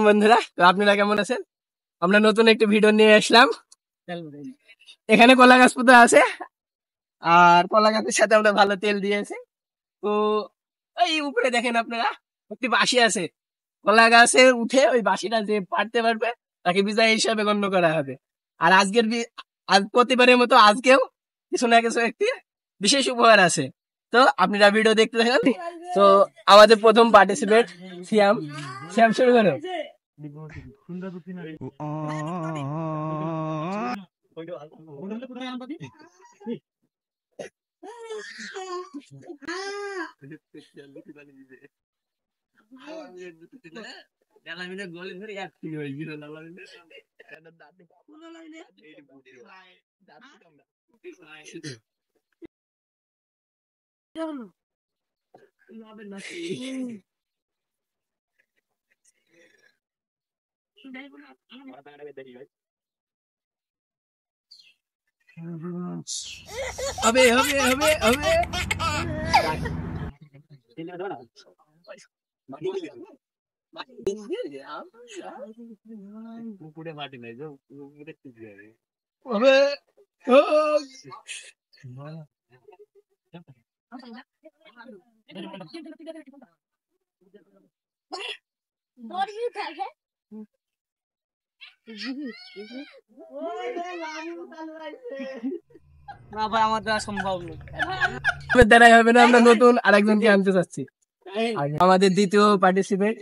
বন্ধুরা, আপনারা কেমন আছেন? আমরা নতুন একটি ভিডিও নিয়ে আসলাম। এখানে কলা গাছ পুঁতে আছে, আর কলা গাছের সাথে আমরা ভালো তেল দিয়েছি। তো এই উপরে দেখেন আপনারা একটি বাঁশি আছে। কলা গাছে উঠে ওই বাঁশিটা যে পারতে পারবে তাকে বিজয় হিসাবে গণ্য করা হবে। আর আজ প্রতিবারের মতো আজকেও কিছু না কিছু একটি বিশেষ উপহার আছে। তো আপনারা ভিডিও দেখতে থাকেন। তো আমাদের প্রথম পার্টিসিপেট সিয়াম শুরু করো। হবে হবে হবে হবে পুকুরে মাটি নাই, হবে আমার দ্বারা সম্ভব দ্বারাই হবে না। আমরা নতুন আরেকজনকে আনতে চাচ্ছি। আমাদের দ্বিতীয় পার্টিসিপেট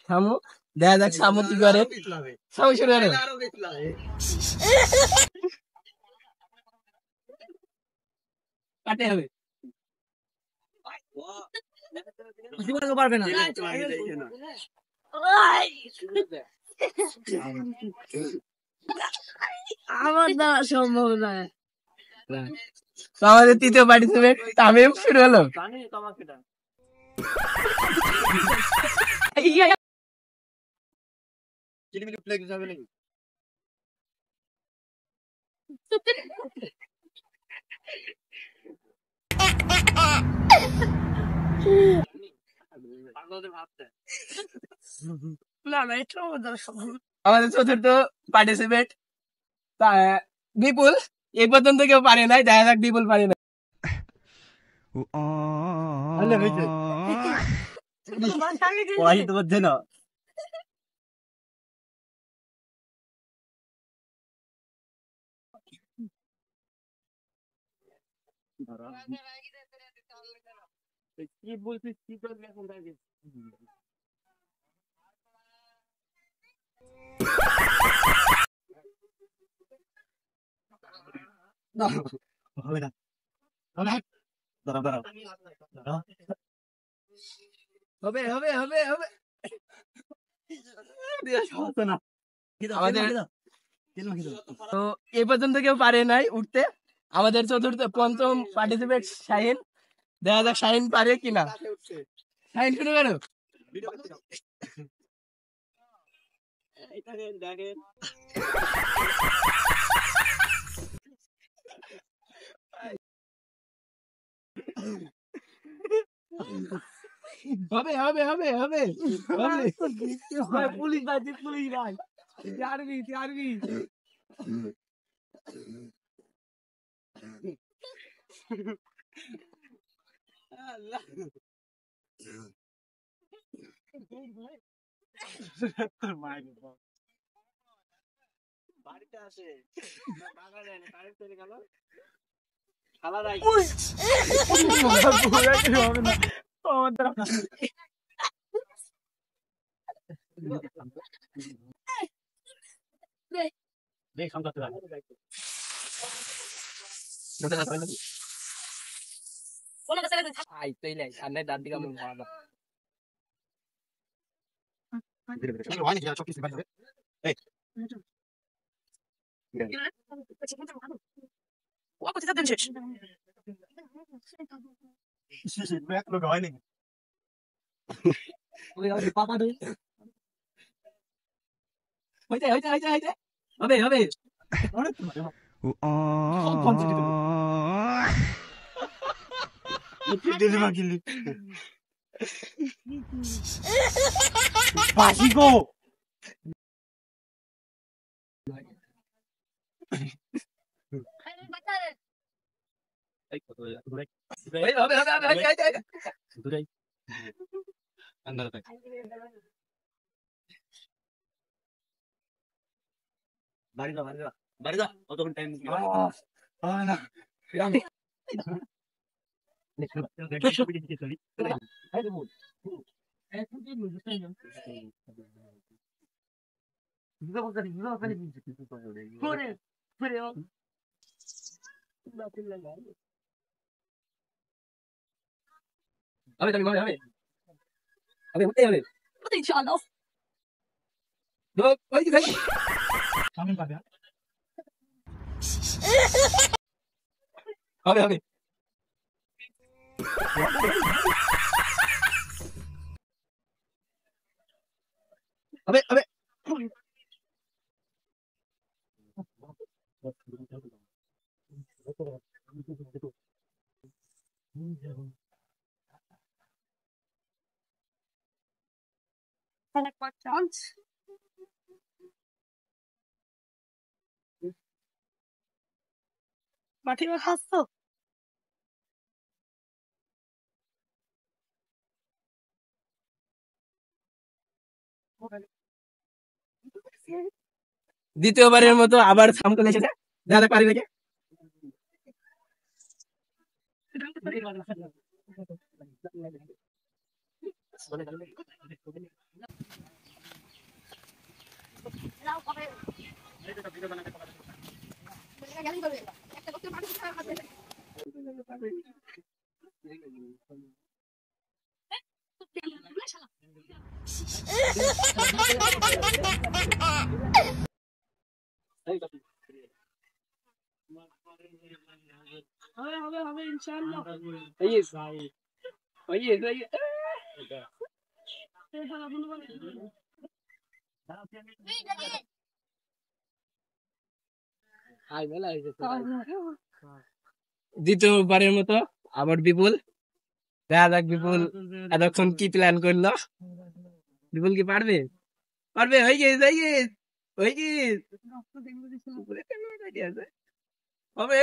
সামু, দেখা যাক সামু কি করে। সামু শুরু করে। কাটে হবে, পারবে না। আমার দ্বারা সম্ভব না। আমাদের তৃতীয় পার্টিসিপেট তামিম শুরু হলো। আমাদের চতুর্থ পার্টিসিপেট বিপুল। এই পর্যন্ত কেউ পারে নাই, দেখা যাক বিপুল পারে না। কি বলছিস, কি করবি এখন? হবে না, হবে হবে হবে হবে। তো এই পর্যন্ত কেউ পারে নাই উঠতে। আমাদের পঞ্চম পার্টিসিপেট শাহিন, দেখা যাক শাহিন পারে কিনা। শাহিন শুরু করো। হবে হবে হবে হবে পুলিশ ভাই, পুলিশ ভাই, আরবি আরবি। বাড়িতে আসে চলে গেল। হবে হবে। বাসি গো বাড়ি যা বাড়ি যা বাড়ি যা অতক্ষণ টাইম না হবে মাঠে খাচ্ছ দ্বিতীয়বারের মতো আবার সামনে এসেছে দাদা পারি দেখে হবে ইনশাআল্লাহ দ্বিতীয়বারের মতো আবার বিপুল দেখা যাক বিপুল এতক্ষণ কি প্ল্যান করলো বিপুল কি পারবে পারবে হয়ে গেছে হবে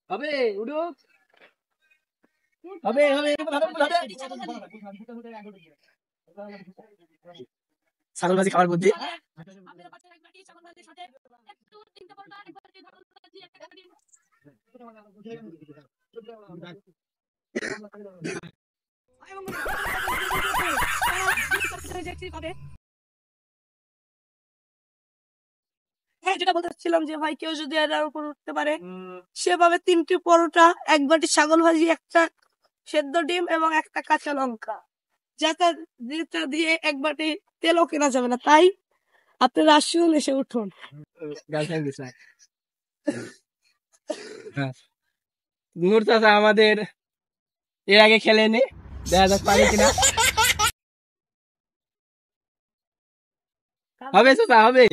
হবে উঠুক হবে ছাগল ভাজি খাওয়ার বুদ্ধি যেটা বলতেছিলাম যে ভাই কেউ যদি এটার উপর উঠতে পারে সেভাবে 3টি পরোটা 1 বাটি ছাগল ভাজি 1টা সেদ্ধ ডিম এবং 1টা কাঁচা লঙ্কা যেটা দিয়ে 1 বাটি তেলও কেনা যাবে না তাই আপনারা আসুন এসে উঠুন নূর চাচা আমাদের এর আগে খেলেনি দেখা যাক পারে কিনা হবে চাচা হবে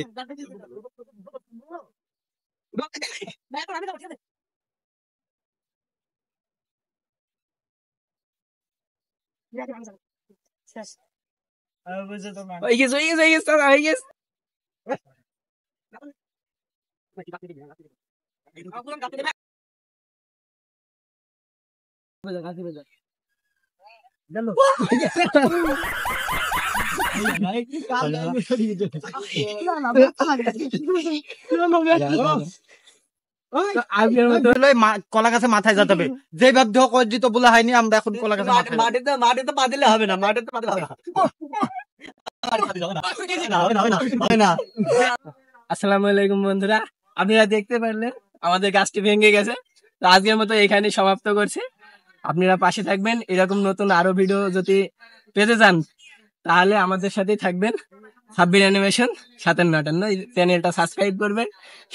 হয়ে গেছে চাচা হয়ে গেছে কলা গাছে মাথায় যেতে হবে যে বাধ্য কর্জিত বলা হয়নি আমরা এখন কলা গাছে মাটিতে পা দিলে হবে না মাটিতে পা দিলে হবে না আসসালামু আলাইকুম বন্ধুরা আপনারা দেখতে পারলেন আমাদের গাছটি ভেঙে গেছে তো আজকের মতো এখানে সমাপ্ত করছি। আপনারা পাশে থাকবেন, এরকম নতুন আরো ভিডিও যদি পেতে চান তাহলে আমাদের সাথেই থাকবেন। সাব্বির অ্যানিমেশন 5758 এই চ্যানেলটা সাবস্ক্রাইব করবেন,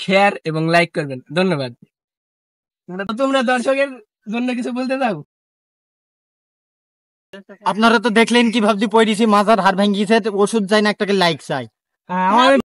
শেয়ার এবং লাইক করবেন। ধন্যবাদ। তোমরা দর্শকের জন্য কিছু বলতে চাও? আপনারা তো দেখলেন কিভাবে পড়েছি, মাজার হাড় ভাঙ্গিয়েছে, ওষুধ চাই না, একটাকে লাইক চাই। আমার